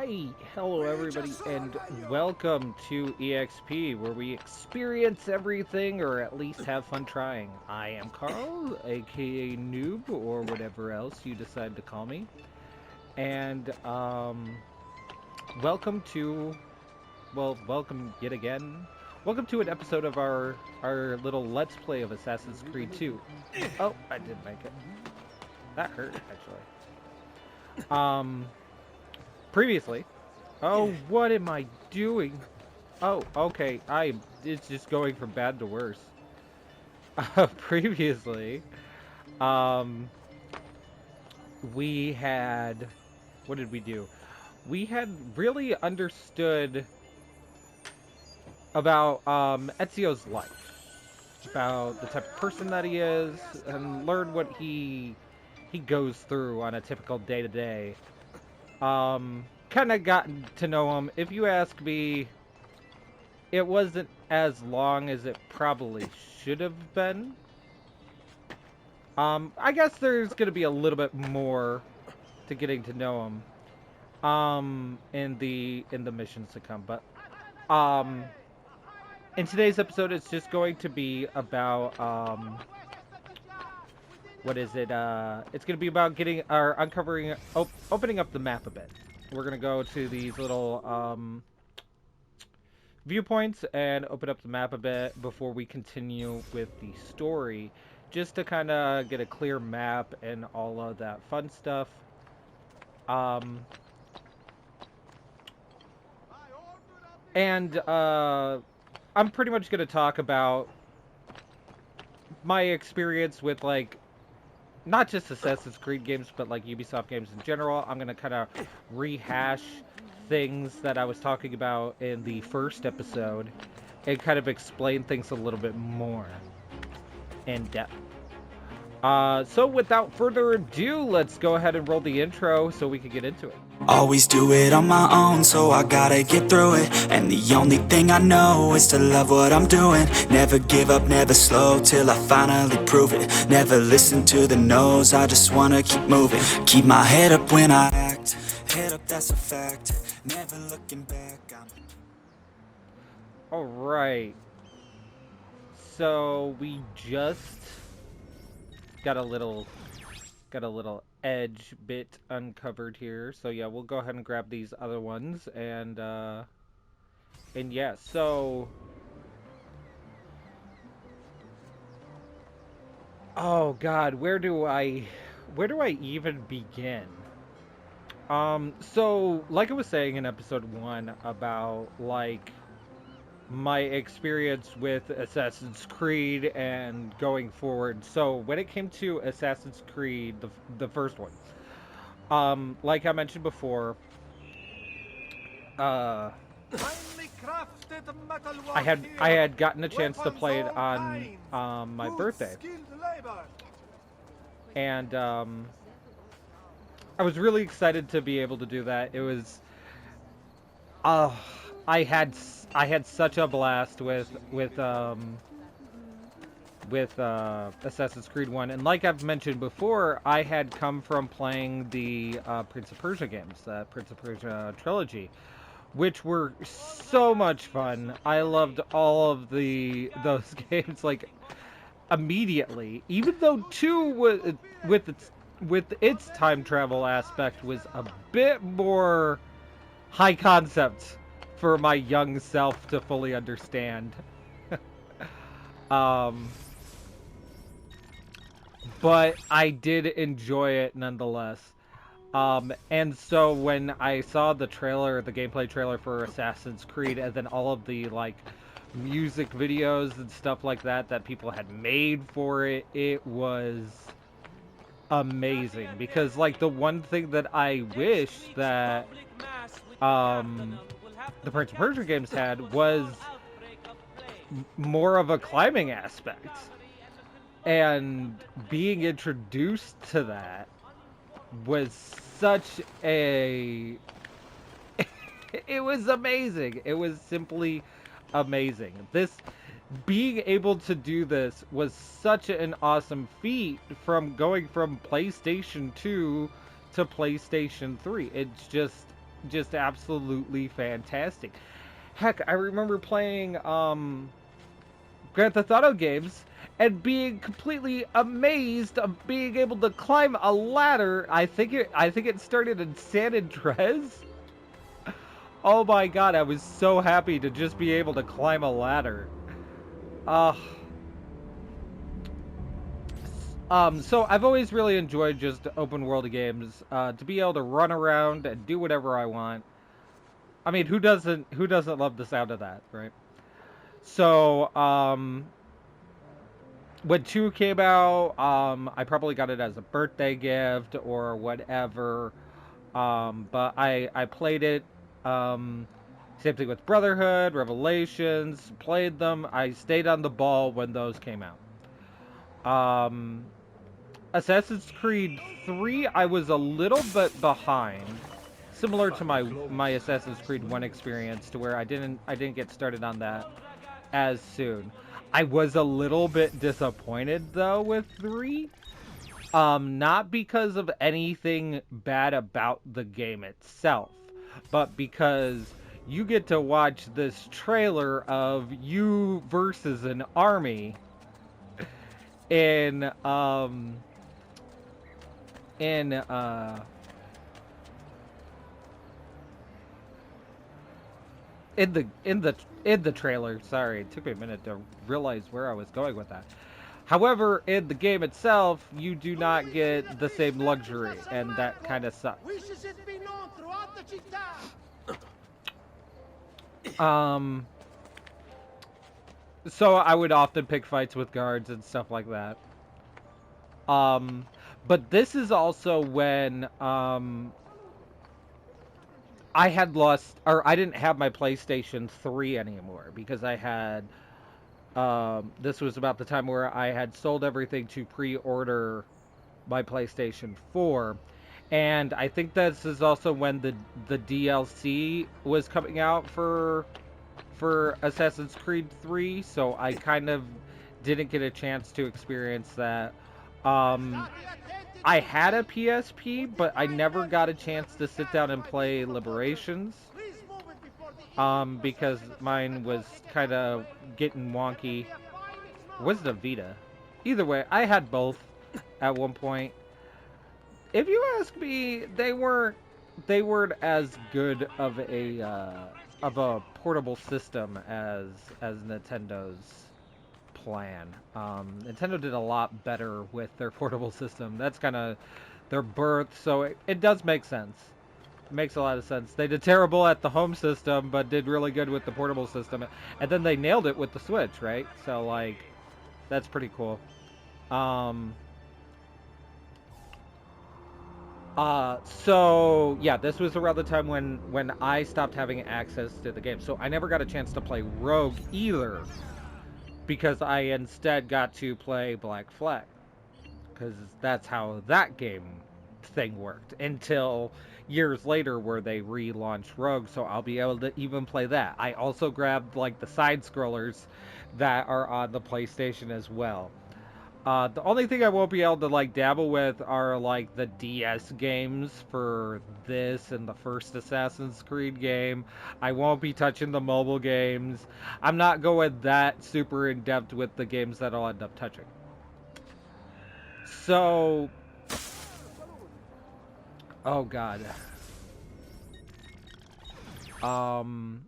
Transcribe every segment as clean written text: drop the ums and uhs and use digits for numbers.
Hi, hello everybody, and welcome to EXP, where we experience everything, or at least have fun trying. I am Carl, aka Noob, or whatever else you decide to call me. And, welcome to, welcome yet again. Welcome to an episode of our little Let's Play of Assassin's Creed 2. Oh, I did make it. That hurt, actually. Previously. Oh, what am I doing? Oh, okay. It's just going from bad to worse. Previously, um, we had, what did we do? We had really understood about, Ezio's life. About the type of person that he is, and learned what he goes through on a typical day-to-day. Kind of gotten to know him. If you ask me, it wasn't as long as it probably should have been. I guess there's gonna be a little bit more to getting to know him, in the missions to come. But, in today's episode, it's just going to be about, what is it? It's gonna be about getting, or uncovering, opening up the map a bit. We're gonna go to these little, viewpoints and open up the map a bit before we continue with the story, just to kind of get a clear map and all of that fun stuff. I'm pretty much going to talk about my experience with, like, not just Assassin's Creed games, but like Ubisoft games in general. I'm going to kind of rehash things that I was talking about in the first episode and kind of explain things a little bit more in depth. So without further ado, let's go ahead and roll the intro so we can get into it. Always do it on my own, so I gotta get through it. And the only thing I know is to love what I'm doing. Never give up, never slow, till I finally prove it. Never listen to the no's, I just wanna keep moving. Keep my head up when I act, head up, that's a fact. Never looking back, Alright. So we just got a little edge bit uncovered here. So yeah, we'll go ahead and grab these other ones and yeah, so oh god, where do I even begin? So like I was saying in episode 1 about like my experience with Assassin's Creed and going forward. So when it came to Assassin's Creed, the first one, like I mentioned before, I had gotten a chance to play it on my birthday, and I was really excited to be able to do that. It was, I had such a blast with Assassin's Creed 1, and like I've mentioned before, I had come from playing the Prince of Persia games, the Prince of Persia trilogy, which were so much fun. I loved all of those games like immediately, even though 2 was with its time travel aspect was a bit more high concept for my young self to fully understand. But I did enjoy it nonetheless. And so when I saw the gameplay trailer for Assassin's Creed, and then all of the, like, music videos and stuff like that people had made for it, it was amazing. Because, like, the one thing that I wish that, the Prince of Persia games had was more of a climbing aspect. And being introduced to that was such a... it was amazing. It was simply amazing. Being able to do this was such an awesome feat from going from PlayStation 2 to PlayStation 3. It's just just absolutely fantastic. Heck, I remember playing Grand Theft Auto games and being completely amazed of being able to climb a ladder. I think it started in San Andreas. Oh my god, I was so happy to just be able to climb a ladder. Uh so I've always really enjoyed just open world games. To be able to run around and do whatever I want. I mean, who doesn't love the sound of that, right? So, when 2 came out, I probably got it as a birthday gift or whatever. But I played it. Um, Same thing with Brotherhood, Revelations. Played them. I stayed on the ball when those came out. Um, Assassin's Creed 3, I was a little bit behind. Similar to my Assassin's Creed 1 experience, to where I didn't get started on that as soon. I was a little bit disappointed though with 3. Not because of anything bad about the game itself, but because you get to watch this trailer of you versus an army in in uh in the trailer. Sorry, it took me a minute to realize where I was going with that. However, in the game itself, you do not get the same luxury, and that kind of sucks. Um, so I would often pick fights with guards and stuff like that. Um, but this is also when I had lost, or I didn't have my PlayStation 3 anymore because I had this was about the time where I had sold everything to pre-order my PlayStation 4. And I think this is also when the DLC was coming out for Assassin's Creed 3, so I kind of didn't get a chance to experience that. Um, I had a PSP, but I never got a chance to sit down and play Liberations. Because mine was kind of getting wonky. Was it a Vita? Either way, I had both at one point. If you ask me, they weren't as good of a portable system as Nintendo's plan. Nintendo did a lot better with their portable system. That's kind of their birth, so it does make sense. It makes a lot of sense. They did terrible at the home system, but did really good with the portable system, and then they nailed it with the Switch, right? So like, that's pretty cool. Um, so yeah, this was around the time when I stopped having access to the game. So I never got a chance to play Rogue either, because I instead got to play Black Flag, because that's how that game thing worked until years later where they relaunched Rogue, so I'll be able to even play that. I also grabbed like the side scrollers that are on the PlayStation as well. The only thing I won't be able to like dabble with are like the DS games for this and the first Assassin's Creed game. I won't be touching the mobile games. I'm not going that super in depth with the games that I'll end up touching. So, oh god. Um,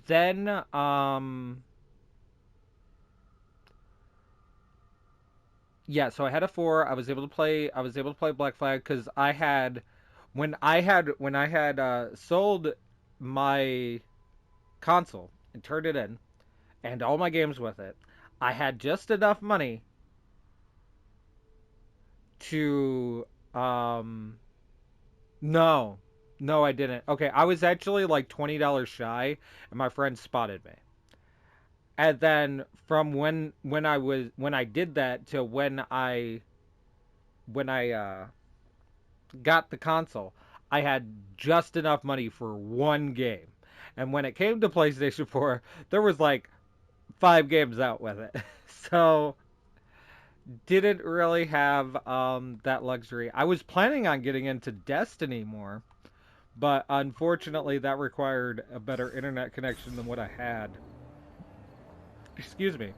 then yeah, so I had a 4. I was able to play Black Flag cuz I had when I had sold my console and turned it in and all my games with it, I had just enough money to no. No, I didn't. Okay, I was actually like $20 shy and my friend spotted me. And then from when I did that to when I got the console, I had just enough money for one game. And when it came to PlayStation 4, there was like 5 games out with it. So, didn't really have that luxury. I was planning on getting into Destiny more, but unfortunately, that required a better internet connection than what I had. Excuse me.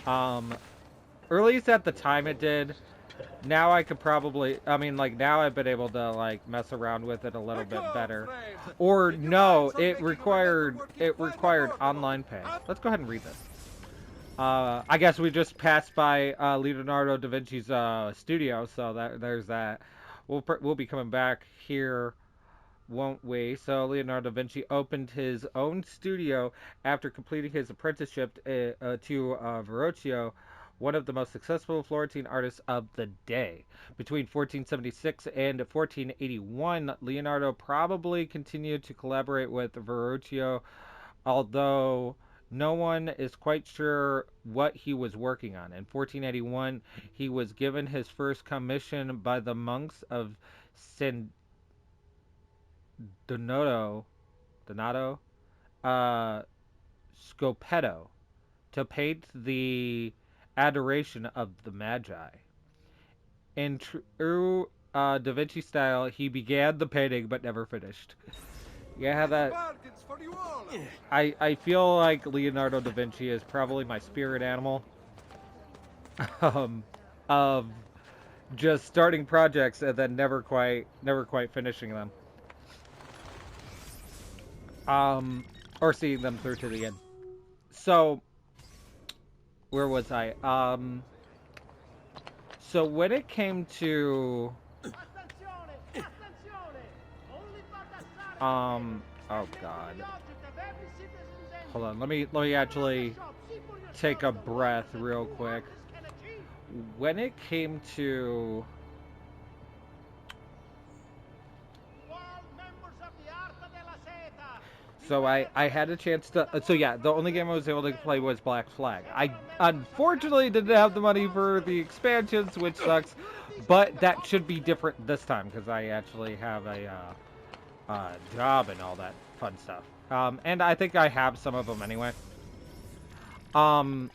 Um, or at least at the time it did. Now I could probably, I mean, like now I've been able to like mess around with it a little bit better. Or no, it required online pay. Let's go ahead and read this. I guess we just passed by Leonardo da Vinci's studio, so there's that. We'll be coming back here, won't we? So Leonardo da Vinci opened his own studio after completing his apprenticeship to Verrocchio, one of the most successful Florentine artists of the day. Between 1476 and 1481, Leonardo probably continued to collaborate with Verrocchio, although no one is quite sure what he was working on. In 1481, he was given his first commission by the monks of San Donato, uh, Scopetto to paint the Adoration of the Magi. In true Da Vinci style, he began the painting but never finished. Yeah, that I feel like Leonardo da Vinci is probably my spirit animal. um, of just starting projects and then never quite finishing them. Um, or seeing them through to the end. So where was I? So when it came to oh god. Hold on, let me actually take a breath real quick. When it came to so I had a chance to so yeah, the only game I was able to play was Black Flag. I unfortunately didn't have the money for the expansions, which sucks, but that should be different this time because I actually have a job and all that fun stuff. And I think I have some of them anyway. Um,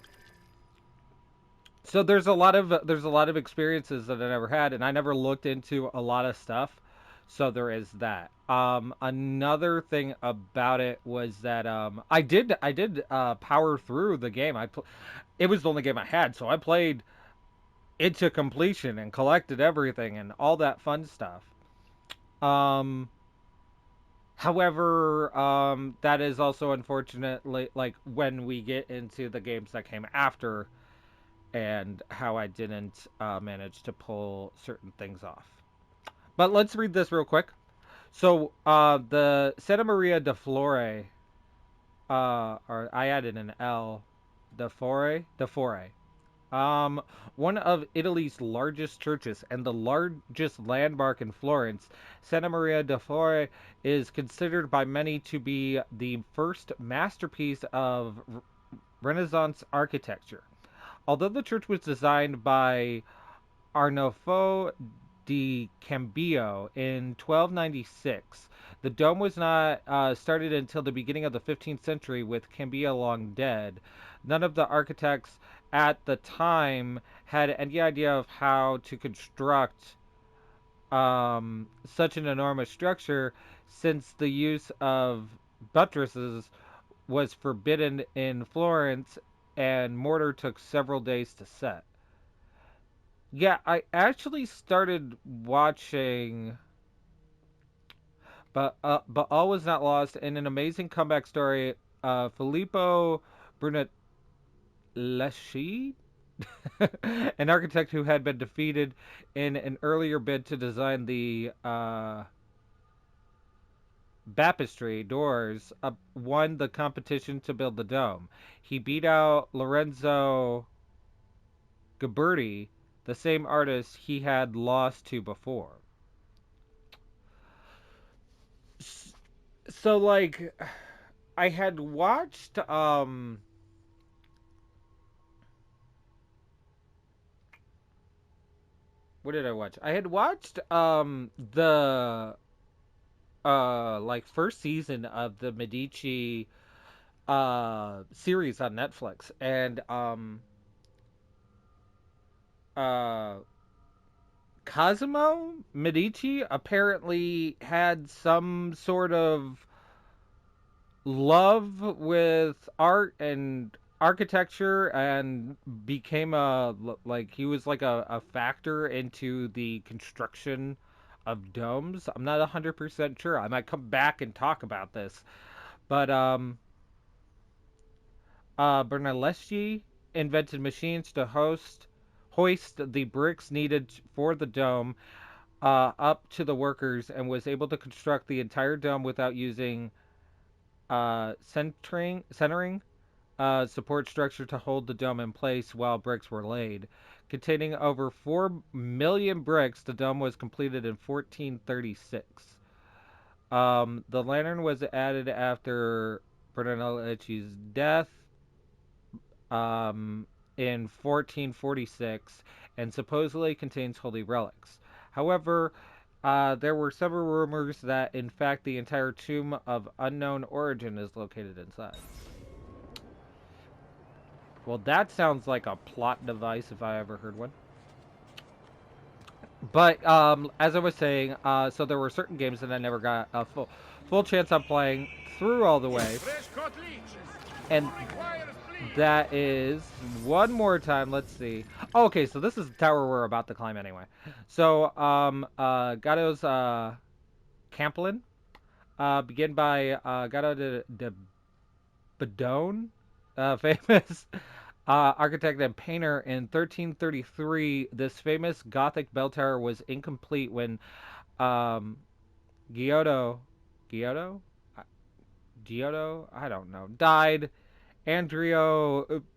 so there's a lot of experiences that I never had, and I never looked into a lot of stuff. So there is that. Another thing about it was that I did power through the game. It was the only game I had, so I played it to completion and collected everything and all that fun stuff. Um, However, that is also unfortunately like when we get into the games that came after and how I didn't manage to pull certain things off. But let's read this real quick. So, the Santa Maria de Flore, or I added an L, de Fore, um, one of Italy's largest churches and the largest landmark in Florence, Santa Maria de Fore is considered by many to be the first masterpiece of Renaissance architecture. Although the church was designed by Arnolfo di Cambio in 1296, the dome was not started until the beginning of the 15th century, with Cambio long dead. None of the architects at the time had any idea of how to construct such an enormous structure, since the use of buttresses was forbidden in Florence and mortar took several days to set. Yeah, I actually started watching, but all was not lost. In an amazing comeback story, Filippo Brunelleschi, an architect who had been defeated in an earlier bid to design the baptistry doors, won the competition to build the dome. He beat out Lorenzo Ghiberti, the same artist he had lost to before. So like I had watched what did I watch? I had watched the like first season of the Medici series on Netflix, and uh Cosimo Medici apparently had some sort of love with art and architecture and became like he was like a factor into the construction of domes. I'm not 100% sure. I might come back and talk about this. But Brunelleschi invented machines to hoist the bricks needed for the dome up to the workers and was able to construct the entire dome without using centering support structure to hold the dome in place while bricks were laid. Containing over 4 million bricks, the dome was completed in 1436. The lantern was added after Brunelleschi's death um, in 1446 and supposedly contains holy relics. However, there were several rumors that, in fact, the entire tomb of unknown origin is located inside. Well, that sounds like a plot device if I ever heard one. But as I was saying, so there were certain games that I never got a full chance on playing through all the way, and that is one more time. Let's see. Oh, okay, so this is the tower we're about to climb anyway. So Gatto's Camplin, begin by Gatto de Bedone, famous architect and painter in 1333. This famous Gothic bell tower was incomplete when um, Giotto, Giotto, Giotto, I don't know, died. Andrea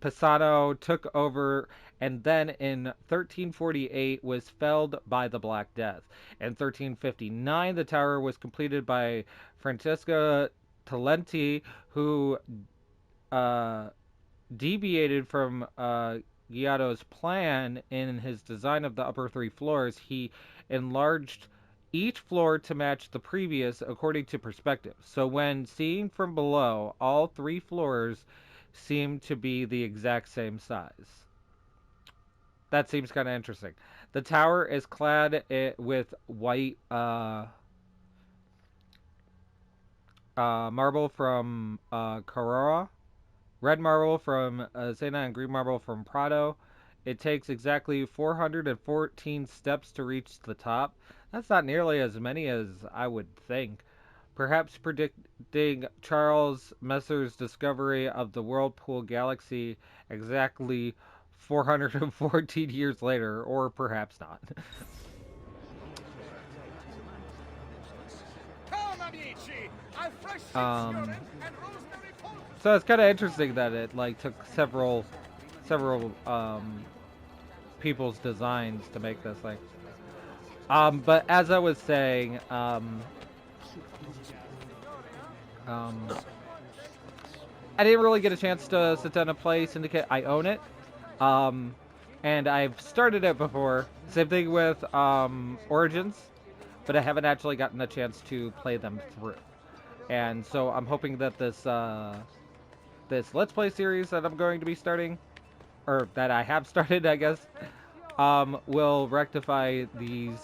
Pisano took over, and then in 1348 was felled by the Black Death. In 1359, the tower was completed by Francesco Talenti, who uh, deviated from Giotto's plan in his design of the upper three floors. He enlarged each floor to match the previous according to perspective. So when seen from below, all three floors seem to be the exact same size. That seems kind of interesting. The tower is clad with white marble from Carrara, red marble from Siena, and green marble from Prado. It takes exactly 414 steps to reach the top. That's not nearly as many as I would think. Perhaps predicting Charles Messer's discovery of the Whirlpool Galaxy exactly 414 years later, or perhaps not. um, so it's kind of interesting that it like took several people's designs to make this thing. But as I was saying, I didn't really get a chance to sit down and play Syndicate. I own it, and I've started it before. Same thing with Origins, but I haven't actually gotten a chance to play them through. And so I'm hoping that this Let's Play series that I'm going to be starting, or that I have started, I guess, will rectify these,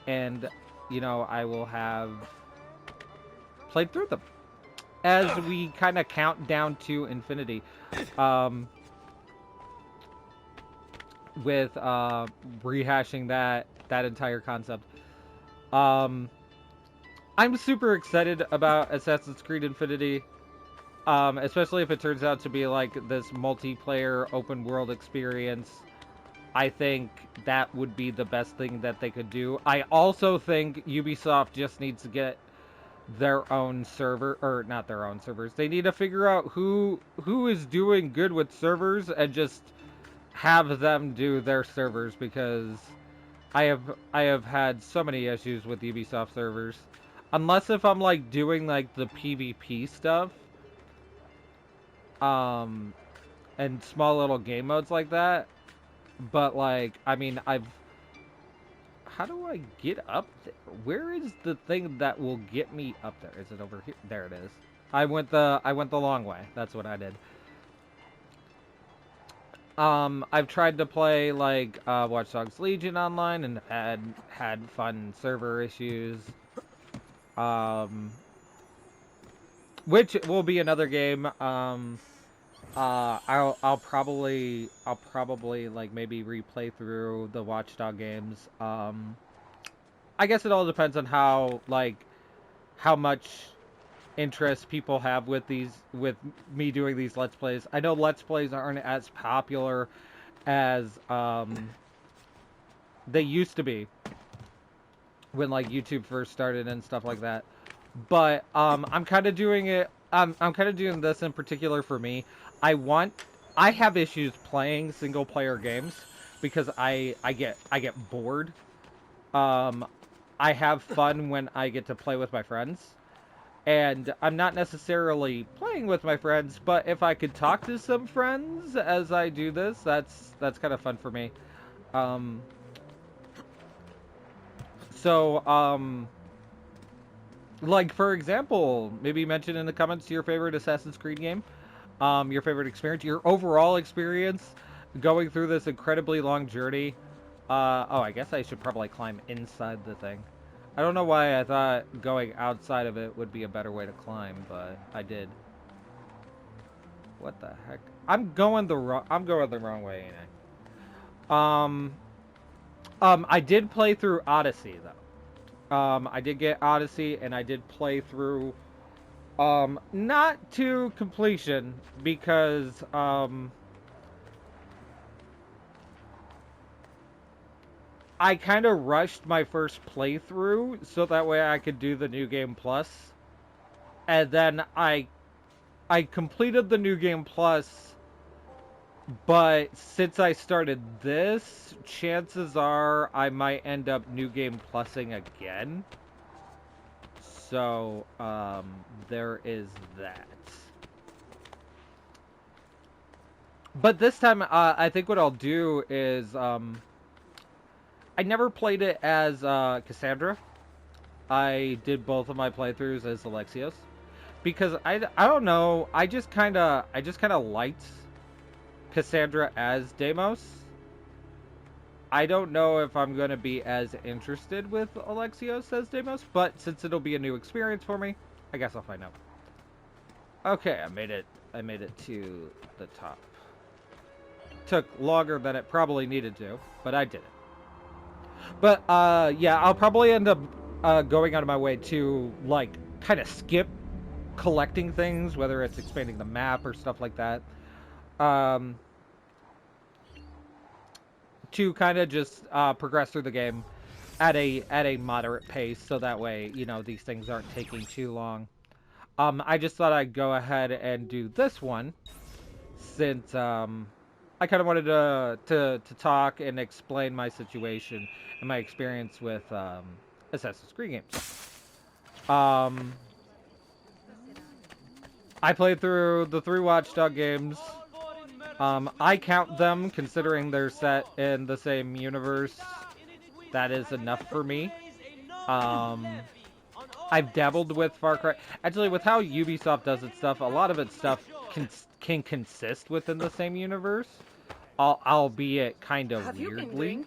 and I will have played through them as we kind of count down to infinity, with rehashing that entire concept. I'm super excited about Assassin's Creed Infinity, especially if it turns out to be like this multiplayer open world experience. I think that would be the best thing that they could do. I also think Ubisoft just needs to get their own server, or not their own servers. They need to figure out who is doing good with servers and just have them do their servers, because I have had so many issues with Ubisoft servers. Unless if I'm like doing like the PvP stuff, and small little game modes like that. But like, I mean, how do I get up there? Where is the thing that will get me up there? Is it over here? There it is. I went the long way. That's what I did. I've tried to play like Watch Dogs Legion online and had fun server issues. Um, which will be another game. I'll probably like maybe replay through the Watchdog games. I guess it all depends on how much interest people have with me doing these Let's Plays. I know Let's Plays aren't as popular as they used to be when like YouTube first started and stuff like that. But I'm kind of doing it. I'm kind of doing this in particular for me. I want. I have issues playing single player games because I get bored. Um, I have fun when I get to play with my friends, and I'm not necessarily playing with my friends. But if I could talk to some friends as I do this, that's kind of fun for me. Um, so like for example, maybe mention in the comments your favorite Assassin's Creed game, your favorite experience, your overall experience going through this incredibly long journey. Oh, I guess I should probably climb inside the thing. I don't know why I thought going outside of it would be a better way to climb, but I did. What the heck? I'm going the wrong way, ain't I? I did play through Odyssey though. I did get Odyssey and I did play through not to completion because I kind of rushed my first playthrough so that way I could do the New Game Plus. And then I completed the New Game Plus, but since I started this, chances are I might end up New Game Plusing again. So, there is that. But this time, I think what I'll do is, I never played it as Cassandra. I did both of my playthroughs as Alexios because I don't know. I just kind of liked Cassandra as Deimos. I don't know if I'm gonna be as interested with Alexios as Deimos, but since it'll be a new experience for me, I guess I'll find out. Okay, I made it. I made it to the top. Took longer than it probably needed to, but I did it. But yeah, I'll probably end up going out of my way to like kind of skip collecting things, whether it's expanding the map or stuff like that, um, to kind of just progress through the game at a moderate pace, so that way these things aren't taking too long. I just thought I'd go ahead and do this one since I kind of wanted to talk and explain my situation and my experience with Assassin's Creed games. Um, I played through the 3 Watchdog games. I count them considering they're set in the same universe. That is enough for me. Um, I've dabbled with Far Cry. Actually, with how Ubisoft does its stuff, a lot of its stuff can consist within the same universe, albeit kind of weirdly.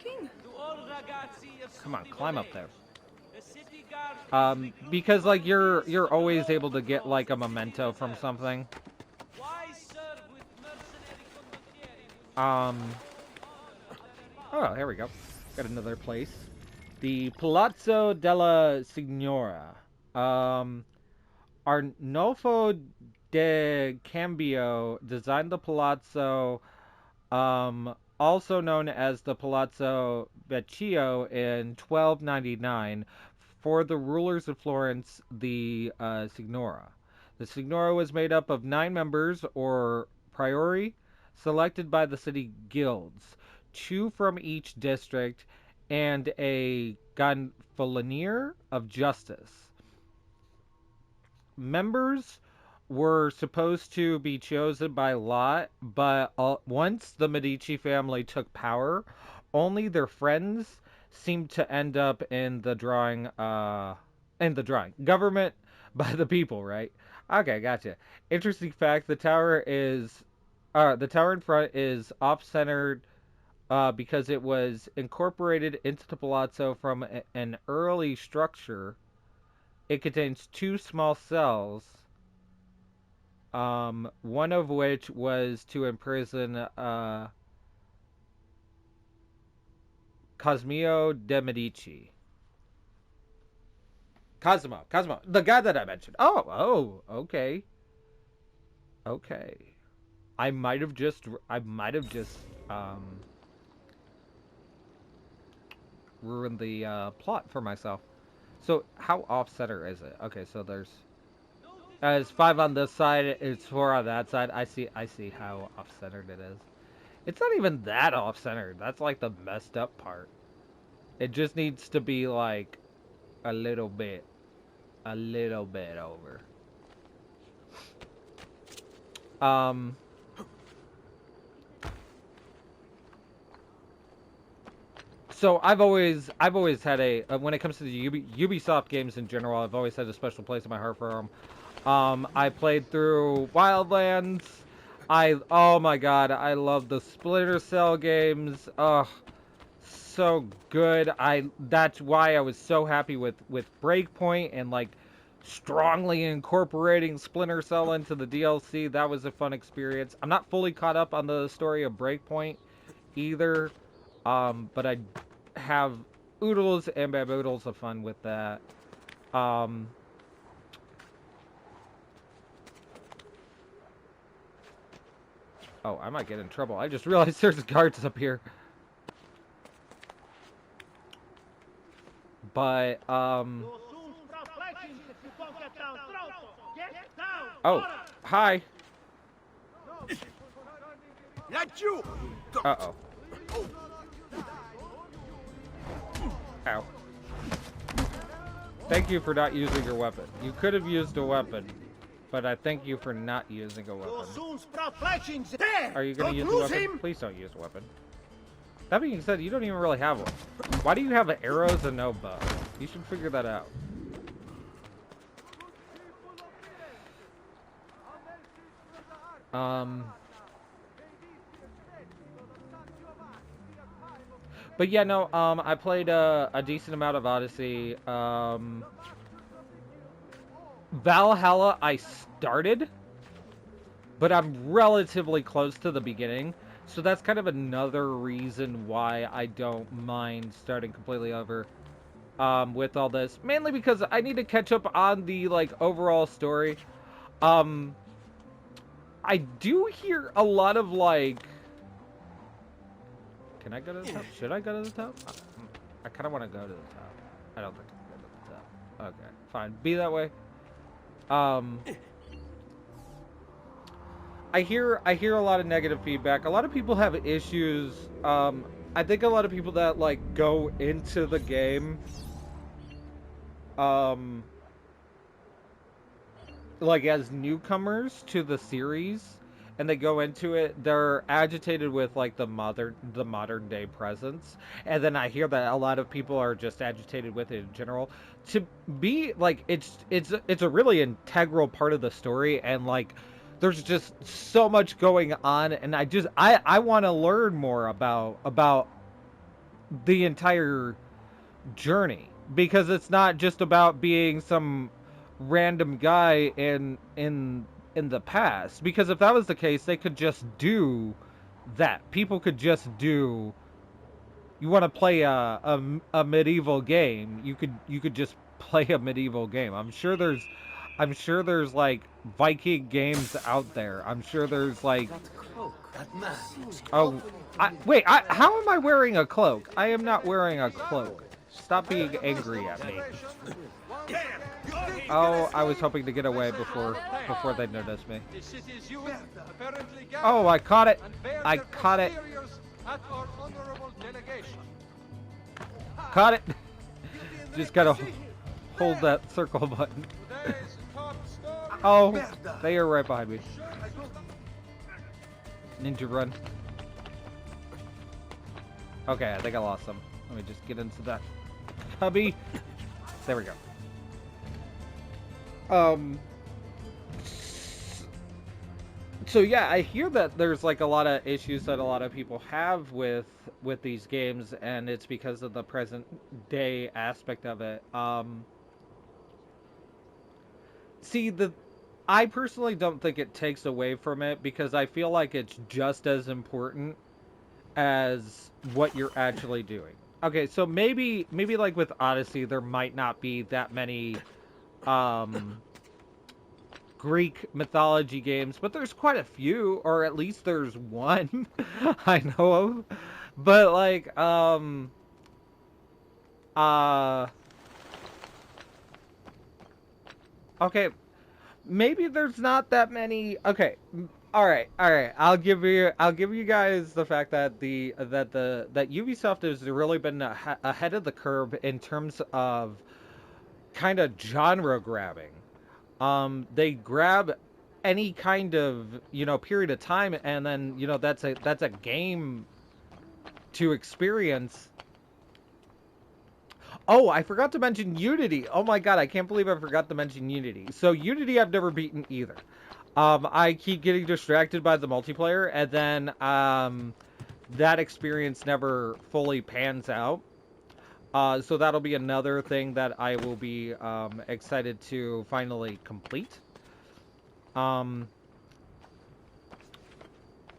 Come on, climb up there. Because like you're always able to get like a memento from something. Um. Oh, here we go. Got another place. The Palazzo della Signora. Arnolfo de Cambio designed the palazzo, also known as the Palazzo Vecchio, in 1299 for the rulers of Florence, the Signora. The Signora was made up of 9 members, or priori, selected by the city guilds, 2 from each district, and a gonfalonier of justice. Members were supposed to be chosen by lot, but once the Medici family took power, only their friends seemed to end up in the drawing. Government by the people, right? Okay, gotcha. Interesting fact: the tower is The tower in front is off-centered because it was incorporated into the palazzo from an early structure. It contains two small cells, one of which was to imprison Cosimo de Medici. Cosimo, the guy that I mentioned. Okay, okay. I might have just ruined the plot for myself. So how off-center is it? Okay, so it's 5 on this side, it's 4 on that side. I see how off-centered it is. It's not even that off-centered. That's like the messed up part. It just needs to be like a little bit over. So I've always had when it comes to the Ubisoft games in general, I've always had a special place in my heart for them. I played through Wildlands. Oh my god, I love the Splinter Cell games. Ugh, so good. That's why I was so happy with Breakpoint and like strongly incorporating Splinter Cell into the DLC. That was a fun experience. I'm not fully caught up on the story of Breakpoint either, but I have oodles and baboodles of fun with that. Oh, I might get in trouble. I just realized there's guards up here. But, oh, hi. Uh-oh. Ow. Thank you for not using your weapon. You could have used a weapon, but I thank you for not using a weapon. Are you going to use a weapon? Please don't use a weapon. That being said, you don't even really have one. Why do you have arrows and no bow? You should figure that out. But yeah, no, I played a decent amount of Odyssey. Valhalla, I started, but I'm relatively close to the beginning. So that's kind of another reason why I don't mind starting completely over with all this. Mainly because I need to catch up on the, like, overall story. I do hear a lot of, like... Can I go to the top? Should I go to the top? I kind of want to go to the top. I don't think I can go to the top. Okay, fine. Be that way. I hear a lot of negative feedback. A lot of people have issues. I think a lot of people that like go into the game, like as newcomers to the series, and they go into it, they're agitated with like the modern day presence, and then I hear that a lot of people are just agitated with it in general. To be like, it's a really integral part of the story, and like there's just so much going on, and I want to learn more about the entire journey, because it's not just about being some random guy in the past. Because if that was the case, they could just do that. People could just do. You want to play a medieval game? You could just play a medieval game. I'm sure there's like Viking games out there. I'm sure there's like. Oh, wait. How am I wearing a cloak? I am not wearing a cloak. Stop being angry at me. Oh, I was hoping to get away before they noticed me. Oh, I caught it. I caught it. Caught it. Just gotta hold that circle button. Oh, they are right behind me. Ninja run. Okay, I think I lost them. Let me just get into that cubby. There we go. So yeah, I hear that there's like a lot of issues that a lot of people have with these games, and it's because of the present day aspect of it. See, I personally don't think it takes away from it because I feel like it's just as important as what you're actually doing. Okay, so maybe like with Odyssey, there might not be that many um Greek mythology games, but there's quite a few, or at least there's one I know of. But like, uh, okay, maybe there's not that many. Okay, all right. I'll give you guys the fact that that Ubisoft has really been ahead of the curve in terms of kind of genre grabbing. They grab any kind of period of time, and then that's a game to experience. Oh, I forgot to mention Unity. Oh my god, I can't believe I forgot to mention Unity. So Unity I've never beaten either. I keep getting distracted by the multiplayer, and then that experience never fully pans out. So that'll be another thing that I will be excited to finally complete. Um,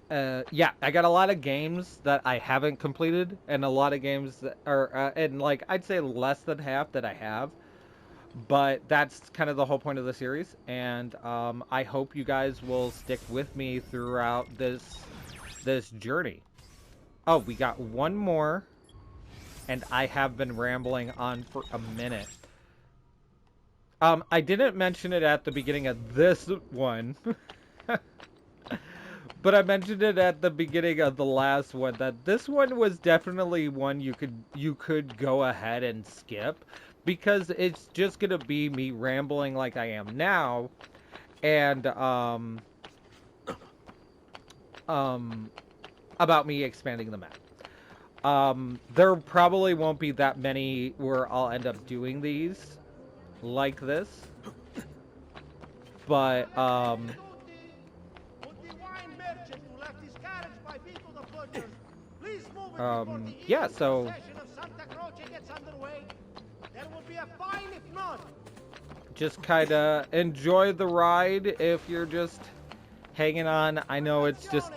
yeah, I got a lot of games that I haven't completed, and a lot of games that are, and like I'd say less than half that I have. But that's kind of the whole point of the series, and I hope you guys will stick with me throughout this journey. Oh, we got one more, and I have been rambling on for a minute. I didn't mention it at the beginning of this one. But I mentioned it at the beginning of the last one that this one was definitely one you could go ahead and skip because it's just gonna be me rambling like I am now, and um about me expanding the map. There probably won't be that many where I'll end up doing these like this, but yeah, so just kind of enjoy the ride if you're just hanging on. I know it's just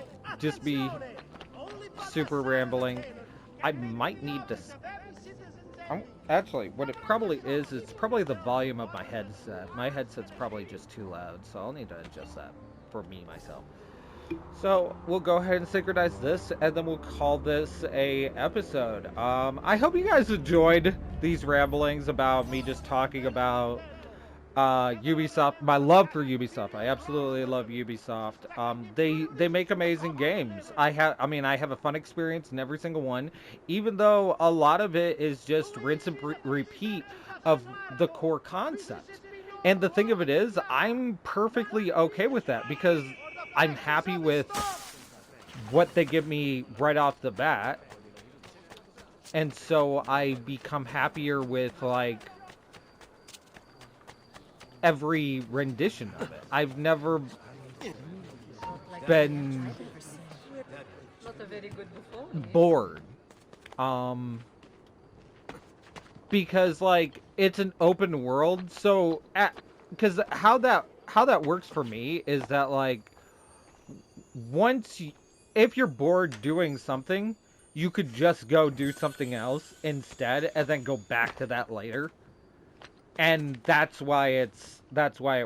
be super rambling. I might need to. Actually, what it probably is, it's probably the volume of my headset. My headset's probably just too loud, so I'll need to adjust that for me myself. So we'll go ahead and synchronize this, and then we'll call this a episode. I hope you guys enjoyed these ramblings about me just talking about Ubisoft, my love for Ubisoft. I absolutely love Ubisoft. They make amazing games. I mean, I have a fun experience in every single one, even though a lot of it is just rinse and repeat of the core concept. And the thing of it is, I'm perfectly okay with that because I'm happy with what they give me right off the bat. And so I become happier with like every rendition of it. I've never been bored. Um because like it's an open world, so because how that works for me is that like once you, if you're bored doing something, you could just go do something else instead and then go back to that later. And that's why it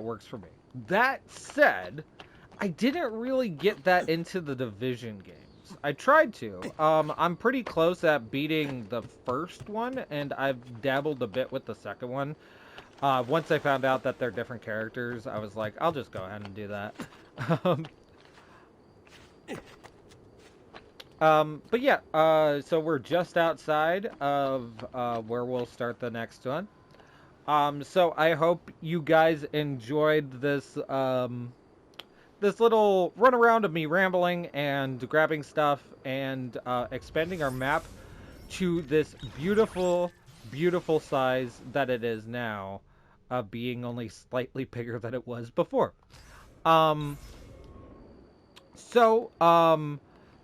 works for me. That said, I didn't really get that into the Division games. I tried to. I'm pretty close at beating the first one, and I've dabbled a bit with the second one. Once I found out that they're different characters, I was like, I'll just go ahead and do that. um, but yeah, so we're just outside of where we'll start the next one. So I hope you guys enjoyed this little run around of me rambling and grabbing stuff and expanding our map to this beautiful, beautiful size that it is now, being only slightly bigger than it was before. Um, So,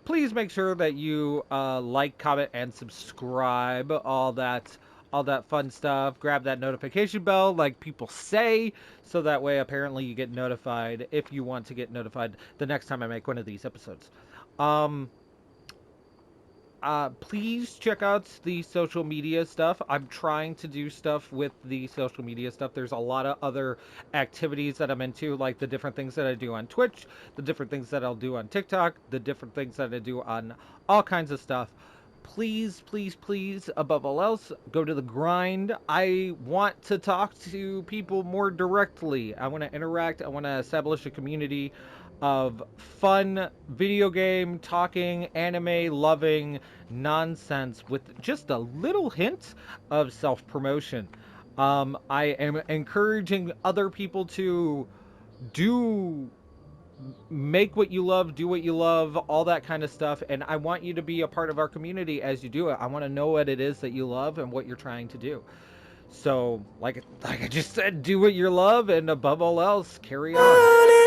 please make sure that you like, comment, and subscribe. All that fun stuff. Grab that notification bell, like people say, so that way apparently you get notified if you want to get notified the next time I make one of these episodes. Um, please check out the social media stuff. I'm trying to do stuff with the social media stuff. There's a lot of other activities that I'm into, like the different things that I do on Twitch, the different things that I'll do on TikTok, the different things that I do on all kinds of stuff. Please, please, please, above all else, go to the grind. I want to talk to people more directly. I want to interact. I want to establish a community of fun video game talking, anime loving nonsense with just a little hint of self promotion. I am encouraging other people to do make what you love, do what you love, all that kind of stuff. And I want you to be a part of our community as you do it. I want to know what it is that you love and what you're trying to do. So, like I just said, do what you love, and above all else, carry on.